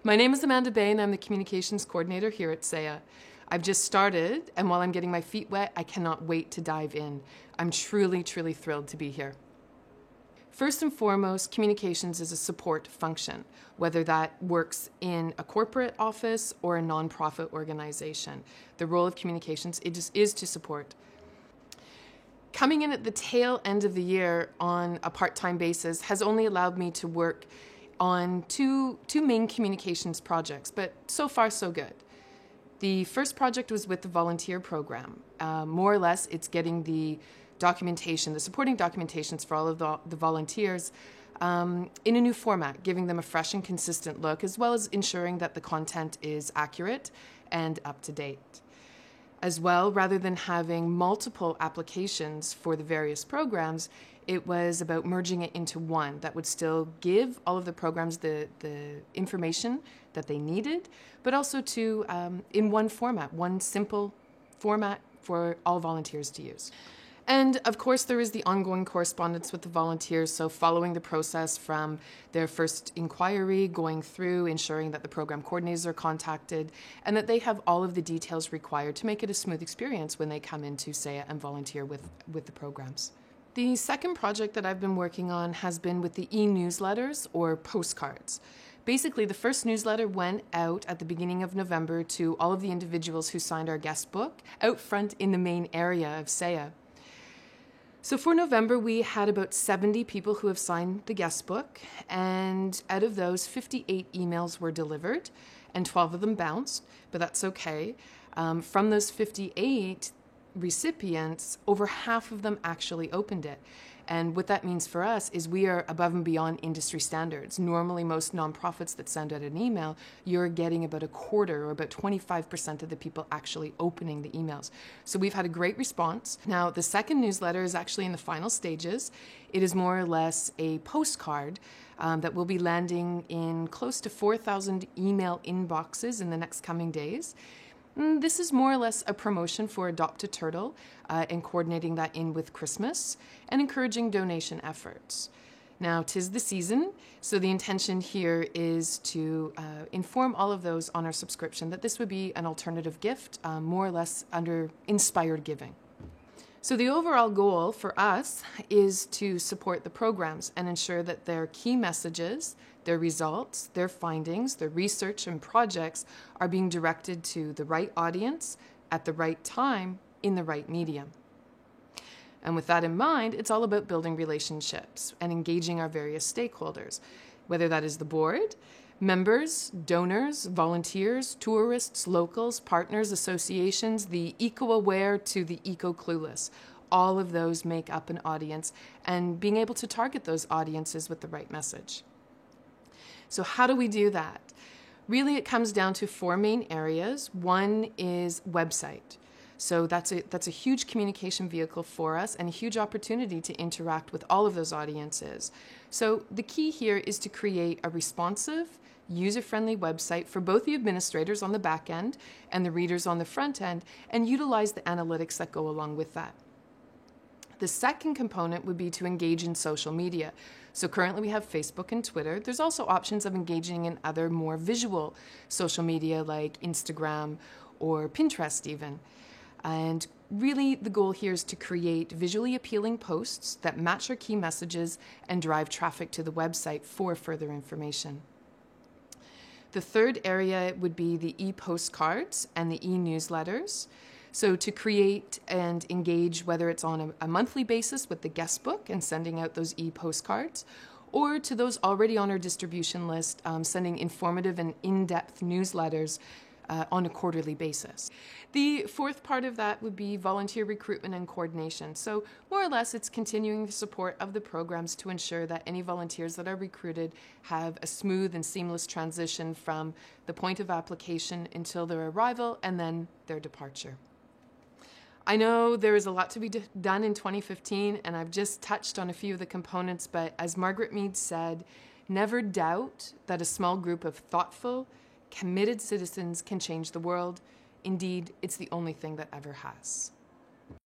My name is Amanda Bay, and I'm the Communications Coordinator here at SAYA. I've just started, and while I'm getting my feet wet, I cannot wait to dive in. I'm truly, truly thrilled to be here. First and foremost, communications is a support function, whether that works in a corporate office or a nonprofit organization. The role of communications is to support. Coming in at the tail end of the year on a part-time basis has only allowed me to work on two main communications projects, but so far so good. The first project was with the volunteer program. More or less, it's getting the documentation, the supporting documentations for all of the volunteers in a new format, giving them a fresh and consistent look, as well as ensuring that the content is accurate and up to date. As well, rather than having multiple applications for the various programs, it was about merging it into one that would still give all of the programs the information that they needed, but also to in one format, one simple format for all volunteers to use. And of course, there is the ongoing correspondence with the volunteers, so following the process from their first inquiry, going through, ensuring that the program coordinators are contacted, and that they have all of the details required to make it a smooth experience when they come into SAYA and volunteer with the programs. The second project that I've been working on has been with the e-newsletters or postcards. Basically, the first newsletter went out at the beginning of November to all of the individuals who signed our guest book out front in the main area of SAYA. So for November, we had about 70 people who have signed the guest book, and out of those, 58 emails were delivered, and 12 of them bounced, but that's okay. From those 58 recipients, over half of them actually opened it. And what that means for us is we are above and beyond industry standards. Normally, most nonprofits that send out an email, you're getting about a quarter or about 25% of the people actually opening the emails. So we've had a great response. Now, the second newsletter is actually in the final stages. It is more or less a postcard that will be landing in close to 4,000 email inboxes in the next coming days. This is more or less a promotion for Adopt a Turtle and coordinating that in with Christmas and encouraging donation efforts. Now, 'tis the season, so the intention here is to inform all of those on our subscription that this would be an alternative gift, more or less under inspired giving. So the overall goal for us is to support the programs and ensure that their key messages, their results, their findings, their research and projects are being directed to the right audience at the right time in the right medium. And with that in mind, it's all about building relationships and engaging our various stakeholders, whether that is the board, members, donors, volunteers, tourists, locals, partners, associations, the eco-aware to the eco-clueless. All of those make up an audience, and being able to target those audiences with the right message. So how do we do that? Really, it comes down to four main areas. One is website. So that's a huge communication vehicle for us and a huge opportunity to interact with all of those audiences. So the key here is to create a responsive, user-friendly website for both the administrators on the back end and the readers on the front end, and utilize the analytics that go along with that. The second component would be to engage in social media. So currently we have Facebook and Twitter. There's also options of engaging in other more visual social media like Instagram or Pinterest even. And really the goal here is to create visually appealing posts that match our key messages and drive traffic to the website for further information. The third area would be the e-postcards and the e-newsletters. So to create and engage, whether it's on a monthly basis with the guest book and sending out those e-postcards, or to those already on our distribution list, sending informative and in-depth newsletters on a quarterly basis. The fourth part of that would be volunteer recruitment and coordination. So more or less, it's continuing the support of the programs to ensure that any volunteers that are recruited have a smooth and seamless transition from the point of application until their arrival and then their departure. I know there is a lot to be done in 2015, and I've just touched on a few of the components, but as Margaret Mead said, never doubt that a small group of thoughtful, committed citizens can change the world. Indeed, it's the only thing that ever has.